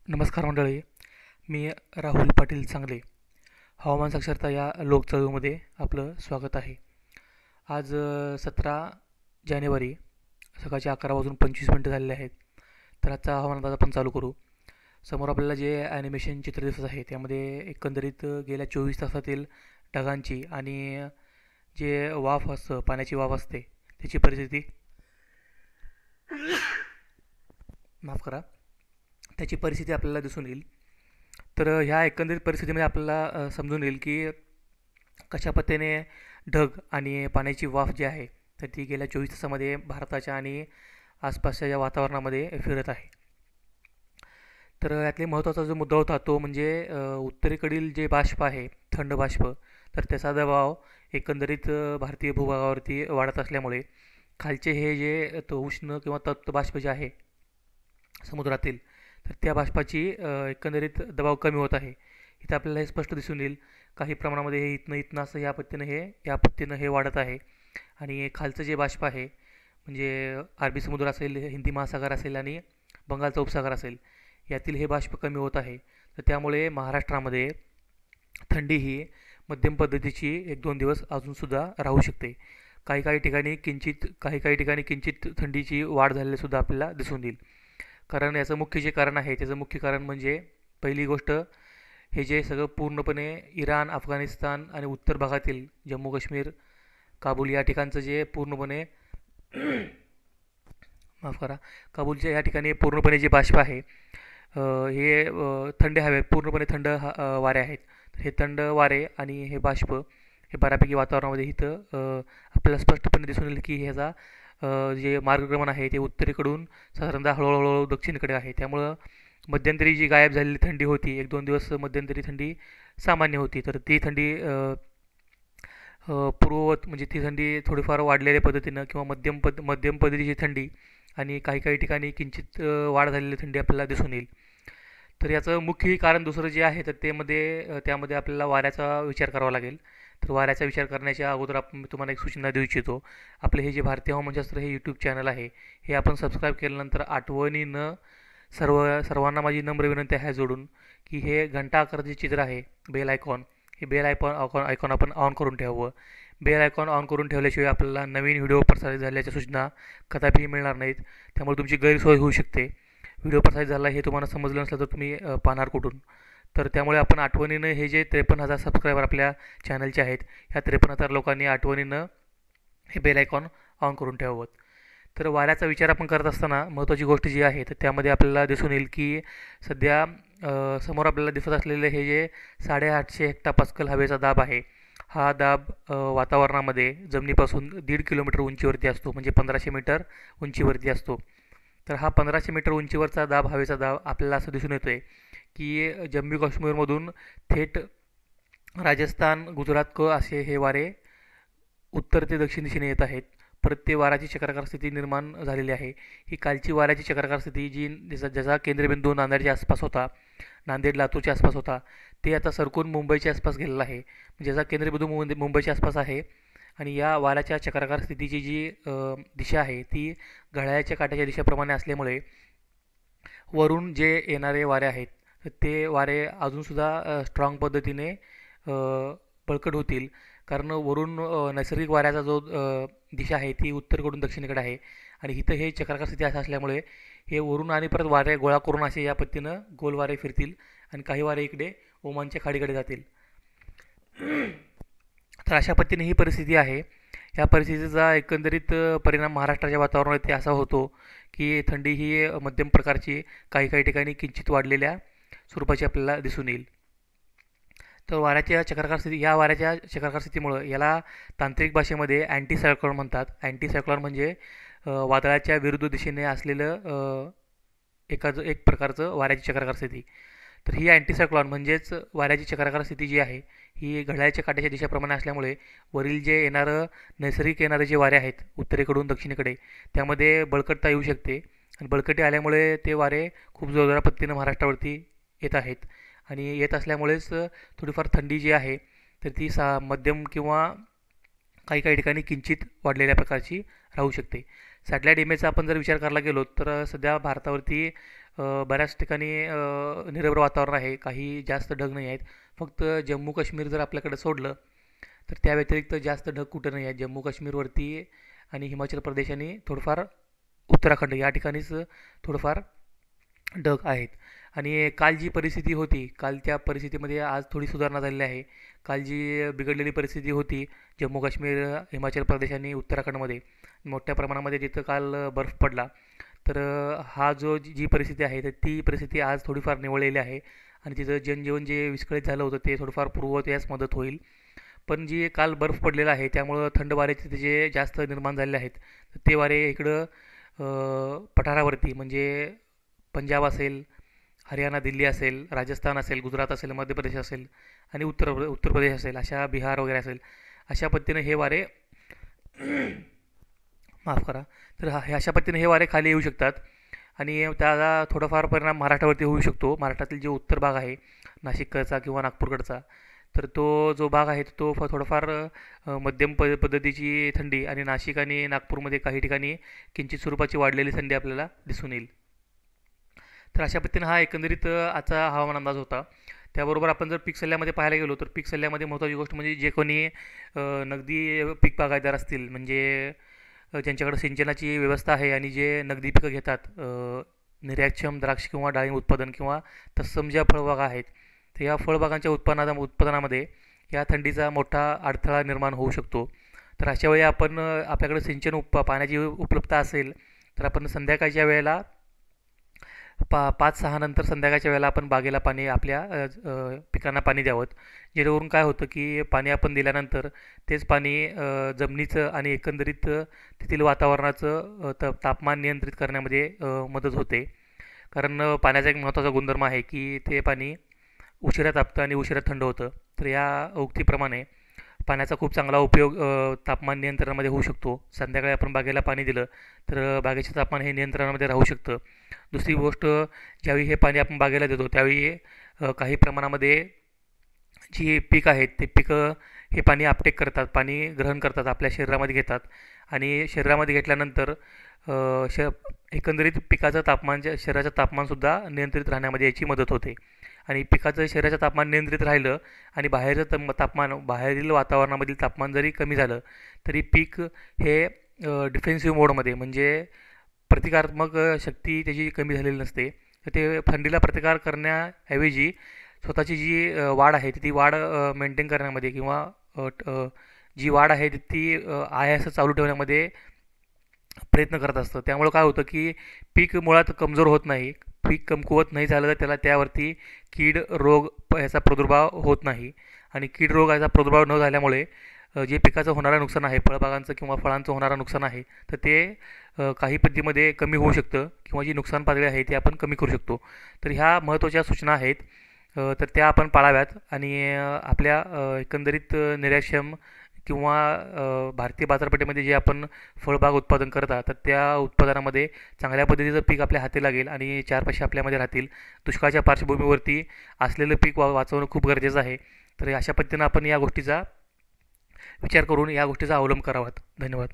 नमस्कार मंडळी. मी राहुल पाटील सांगले. हवामान साक्षरता या लोकचळवळीमध्ये आपलं स्वागत आहे. आज 17 जानेवारी सकाळचे 11:25 झालेले आहेत. तर आजचा हवामान अंदाज आपण चालू करू. समोर आपल्याला जे ॲनिमेशन चित्र दिसत आहे त्यामध्ये एकंदरीत गेल्या 24 तासातील ढगांची आणि जे वाफ असतं, पाण्याची वाफ असते, त्याची परिस्थिती, माफ करा, त्याची परिस्थिती आपल्याला दिसून येईल. तर ह्या एकंदरीत परिस्थितीमध्ये आपल्याला समजून येईल की कशा पद्धतीने ढग आणि पाण्याची वाफ जी आहे तर ती गेल्या 24 तासामध्ये भारताच्या आणि आसपासच्या या वातावरणामध्ये फिरत आहे. तर यातले महत्त्वाचा जो मुद्दा होता तो म्हणजे उत्तरेकडील जे बाष्प आहे, थंड बाष्प, तर त्याचा दबाव एकंदरीत भारतीय भूभागावरती वाढत असल्यामुळे खालचे हे जे तो उष्ण किंवा तप्त बाष्प जे आहे समुद्रातील, तर त्या बाष्पाची एकंदरीत दबाव कमी होत आहे. इथं आपल्याला हे स्पष्ट दिसून येईल. काही प्रमाणामध्ये हे इथनं इथनं असं या पद्धतीनं हे वाढत आहे. आणि खालचं जे बाष्प आहे म्हणजे अरबी समुद्र असेल, हिंदी महासागर असेल आणि बंगालचा उपसागर असेल, यातील हे बाष्प कमी होत आहे. तर त्यामुळे महाराष्ट्रामध्ये थंडी ही मध्यम पद्धतीची 1-2 दिवस अजूनसुद्धा राहू शकते. काही काही ठिकाणी किंचित थंडीची वाढ झालेली सुद्धा आपल्याला दिसून येईल. कारण याचं मुख्य जे कारण आहे त्याचं मुख्य कारण म्हणजे पहिली गोष्ट, हे जे सगळं पूर्णपणे इराण, अफगाणिस्तान आणि उत्तर भागातील जम्मू काश्मीर, काबूल या ठिकाणचं जे पूर्णपणे माफ करा, काबूलच्या या ठिकाणी पूर्णपणे जे बाष्प आहे, हे थंड हवे, पूर्णपणे थंड वारे आहेत. तर हे थंड वारे आणि हे बाष्प हे बऱ्यापैकी वातावरणामध्ये इथं आपल्याला स्पष्टपणे दिसून येईल की ह्याचा जे मार्गक्रमण आहे ते उत्तरेकडून साधारणतः हळूहळू दक्षिणेकडे आहे. त्यामुळं मध्यंतरी जी गायब झालेली थंडी होती, 1-2 दिवस मध्यंतरी थंडी सामान्य होती, तर ती थंडी पूर्ववत म्हणजे ती थंडी थोडीफार वाढलेल्या पद्धतीनं किंवा मध्यम पद्धतीची थंडी आणि काही काही ठिकाणी किंचित वाढ झालेली थंडी आपल्याला दिसून येईल. तर याचं मुख्य कारण दुसरं जे आहे तर त्यामध्ये आपल्याला वाऱ्याचा विचार करावा लागेल. तर वाऱ्याचा विचार करण्याच्या अगोदर मी तुम्हाला एक सूचना देऊ इच्छितो. आपले हे जे भारतीय हवामानशास्त्र हे यूट्यूब चॅनल आहे, हे आपण सबस्क्राईब केल्यानंतर आठवणीनं सर्वांना माझी नम्र विनंती आहे जोडून, की हे घंटा आकाराचे चित्र आहे, बेल आयकॉन, हे बेल आयकॉन आपण ऑन करून ठेवावं. बेल आयकॉन ऑन करून ठेवल्याशिवाय आपल्याला नवीन व्हिडिओ प्रसारित झाल्याच्या सूचना कदापिही मिळणार नाहीत. त्यामुळे तुमची गैरसोय होऊ शकते. व्हिडिओ प्रसारित झाला हे तुम्हाला समजलं नसलं तर तुम्ही पाहणार कुठून? तर त्यामुळे आपण आठवणीनं हे जे 53,000 सबस्क्रायबर आपल्या चॅनलचे आहेत, ह्या 53,000 लोकांनी आठवणीनं हे बेल आयकॉन ऑन करून ठेवावं. तर वाऱ्याचा विचार आपण करत असताना महत्त्वाची गोष्ट जी आहे तर त्यामध्ये आपल्याला दिसून येईल की सध्या समोर आपल्याला दिसत असलेले हे जे 850 हेक्टापास्कल हवेचा दाब आहे, हा दाब वातावरणामध्ये जमिनीपासून 1.5 किलोमीटर उंचीवरती असतो, म्हणजे 1500 मीटर उंचीवरती असतो. तर हा 1500 मीटर उंचीवरचा दाब, हवेचा दाब, आपल्याला असं दिसून येतो आहे की जम्मू काश्मीरमधून थेट राजस्थान, गुजरात असे हे वारे उत्तर ते दक्षिण दिशेने येत आहेत. परत ते वाऱ्याची चक्राकार स्थिती निर्माण झालेली आहे. ही कालची वाऱ्याची चक्राकार स्थिती जी ज्याचा केंद्रबिंदू नांदेडच्या आसपास होता, नांदेड लातूरच्या आसपास होता, ते आता सरकून मुंबईच्या आसपास गेलेला आहे. ज्याचा केंद्रबिंदू मुंबईच्या आसपास आहे. आणि या वाऱ्याच्या चक्राकार स्थितीची जी दिशा आहे ती घड्याळाच्या काट्याच्या दिशेप्रमाणे असल्यामुळे वरून जे येणारे वारे आहेत तर ते वारे अजूनसुद्धा स्ट्रॉंग पद्धतीने बळकट होतील. कारण वरून नैसर्गिक वाऱ्याचा जो दिशा आहे ती उत्तरेकडून दक्षिणेकडे आहे. आणि इथं हे चक्राकार स्थिती असं असल्यामुळे हे वरून आणि परत वारे गोळा करून असे या पद्धतीनं गोल वारे फिरतील आणि काही वारे इकडे ओमानच्या खाडीकडे जातील. तर अशा पद्धतीने ही परिस्थिती आहे. या परिस्थितीचा एकंदरीत परिणाम महाराष्ट्राच्या वातावरणावरती असा होतो की थंडी ही मध्यम प्रकारची, काही काही ठिकाणी किंचित वाढलेल्या स्वरूपाची आपल्याला दिसून येईल. तर वाऱ्याच्या चक्राकार स्थितीमुळं याला तांत्रिक भाषेमध्ये अँटी सायक्लॉन म्हणतात. अँटी सायक्लॉन म्हणजे वादळाच्या विरुद्ध दिशेने असलेलं एक प्रकारचं वाऱ्याची चक्राकार स्थिती. तर ही अँटीसायक्लॉन म्हणजेच वाऱ्याची चक्राकार स्थिती जी आहे ही घड्याळाच्या काट्याच्या दिशेप्रमाणे असल्यामुळे वरील जे नैसर्गिक येणारे जे वारे आहेत उत्तरेकडून दक्षिणेकडे, त्यामध्ये बळकटता येऊ शकते. आणि बळकटी आल्यामुळे ते वारे खूप जोरदार पद्धतीनं महाराष्ट्रावरती येत आहेत. आणि येत असल्यामुळेच थोडीफार थंडी जी आहे तर ती मध्यम किंवा काही काही ठिकाणी किंचित वाढलेल्या प्रकारची राहू शकते. सॅटेलाईट इमेजचा आपण जर विचार करायला गेलो तर सध्या भारतावरती बऱ्याच ठिकाणी निरभ्र वातावरण आहे, काही जास्त ढग नाही आहेत. फक्त जम्मू काश्मीर जर आपल्याकडे सोडलं तर त्या व्यतिरिक्त जास्त ढग कुठं नाही आहेत. जम्मू काश्मीरवरती आणि हिमाचल प्रदेश आणि थोडंफार उत्तराखंड या ठिकाणीच थोडंफार ढग आहेत. आणि काल जी परिस्थिती होती, काल त्या परिस्थितीमध्ये आज थोडी सुधारणा झालेली आहे. काल जी बिघडलेली परिस्थिती होती जम्मू काश्मीर, हिमाचल प्रदेश आणि उत्तराखंडमध्ये मोठ्या प्रमाणामध्ये जिथं काल बर्फ पडला, तर हा जी परिस्थिती आहे तर ती परिस्थिती आज थोडीफार निवळलेली आहे आणि तिथं जनजीवन जे विस्कळीत झालं होतं ते थोडंफार पूर्ववत यास मदत होईल. पण जी काल बर्फ पडलेला आहे त्यामुळं थंड वारे तिथे जे जास्त निर्माण झालेले आहेत तर ते वारे इकडं पठारावरती म्हणजे पंजाब असेल, हरियाणा, दिल्ली असेल, राजस्थान असेल, गुजरात असेल, मध्य प्रदेश असेल आणि उत्तर प्रदेश असेल, अशा बिहार वगैरे असेल, अशा पद्धतीने हे वारे माफ करा, तर अशा पद्धतीने हे वारे खाली येऊ शकतात आणि त्याचा थोडाफार परिणाम महाराष्ट्रावरती होऊ शकतो. महाराष्ट्रातील जो उत्तर भाग आहे नाशिककडचा किंवा नागपूरकडचा, तर तो जो भाग आहे तो थोडाफार मध्यम पद्धतीची थंडी आणि नाशिक आणि नागपूरमध्ये काही ठिकाणी किंचित स्वरूपाची वाढलेली थंडी आपल्याला दिसून येईल. तर अशा पद्धतीने हा एकंदरीत आजचा हवामान अंदाज होता. त्याबरोबर आपण जर पीक सल्ल्यामध्ये पाहायला गेलो तर पीक सल्ल्यामध्ये महत्त्वाची गोष्ट म्हणजे जे कोणी नगदी पीक बागायतदार असतील म्हणजे ज्यांच्याकडे सिंचनाची व्यवस्था आहे आणि जे नगदी पिकं घेतात, निर्यातक्षम द्राक्ष किंवा डाळिंब उत्पादन किंवा तत्सम ज्या फळबागा आहेत, तर या फळबागांच्या उत्पादनामध्ये या थंडीचा मोठा अडथळा निर्माण होऊ शकतो. तर अशा वेळी आपण आपल्याकडे पाण्याची उपलब्धता असेल तर आपण संध्याकाळच्या वेळेला 5-6 नंतर संध्याकाळच्या वेळेला आपण बागेला पाणी आपल्या पिकांना पाणी द्यावं. जेणेकरून काय होतं की पाणी आपण दिल्यानंतर तेच पाणी जमिनीचं आणि एकंदरीत तेथील वातावरणाचं तापमान नियंत्रित करण्यामध्ये मदत होते. कारण पाण्याचा एक महत्त्वाचा गुणधर्म आहे की ते पाणी उशिरा तापतं आणि उशिरा थंड होतं. तर या उक्तीप्रमाणे पाण्याचा खूप चांगला उपयोग तापमान नियंत्रणामध्ये होऊ शकतो. संध्याकाळी आपण बागेला पाणी दिलं तर बागेचे तापमान हे नियंत्रणामध्ये राहू शकतं. दुसरी गोष्ट, ज्यावेळी हे पाणी आपण बागेला देतो त्यावेळी काही प्रमाणामध्ये जी पीक आहेत ते पिकं हे पाणी आपटेक करतात, पाणी ग्रहण करतात, आपल्या शरीरामध्ये घेतात आणि शरीरामध्ये घेतल्यानंतर श एकंदरीत पिकाचं तापमान, शरीराचं तापमानसुद्धा नियंत्रित राहण्यामध्ये याची मदत होते. आणि पिकाचं शरीराचं तापमान नियंत्रित राहिलं आणि तापमान, बाहेरील वातावरणामधील तापमान जरी कमी झालं तरी पीक हे डिफेन्सिव्ह मोडमध्ये म्हणजे प्रतिकारात्मक शक्ती त्याची कमी झालेली नसते. तर ते थंडीला प्रतिकार करण्याऐवजी स्वतःची जी वाढ आहे ती वाढ मेंटेन करण्यामध्ये किंवा जी वाढ आहे ती आहे असं चालू ठेवण्यामध्ये प्रयत्न करत असतं. त्यामुळं काय होतं की पीक मुळात कमजोर होत नाही. पीक कमकुवत नाही झालं तर त्यावरती कीड रोग याचा प्रादुर्भाव होत नाही आणि कीड रोग याचा प्रादुर्भाव न झाल्यामुळे जे पिकाचं होणारं नुकसान आहे, फळबागांचं किंवा फळांचं होणारं नुकसान आहे, तर ते काही पद्धतीमध्ये कमी होऊ शकतं किंवा जी नुकसान पातळी आहे ती आपण कमी करू शकतो. तर ह्या महत्त्वाच्या सूचना आहेत. तर त्या आपण पाळाव्यात आणि आपल्या एकंदरीत निर्यातक्षम किंवा भारतीय बाजारपेठेमध्ये जे आपण फळबाग उत्पादन करता तर त्या उत्पादनामध्ये चांगल्या पद्धतीचं पीक आपल्या हाती लागेल आणि 4 पैसे आपल्यामध्ये राहतील. दुष्काळाच्या पार्श्वभूमीवरती असलेलं पीक वाचवणं खूप गरजेचं आहे. तर अशा पद्धतीनं आपण या गोष्टीचा विचार करून या गोष्टीचा अवलंब करावा. धन्यवाद.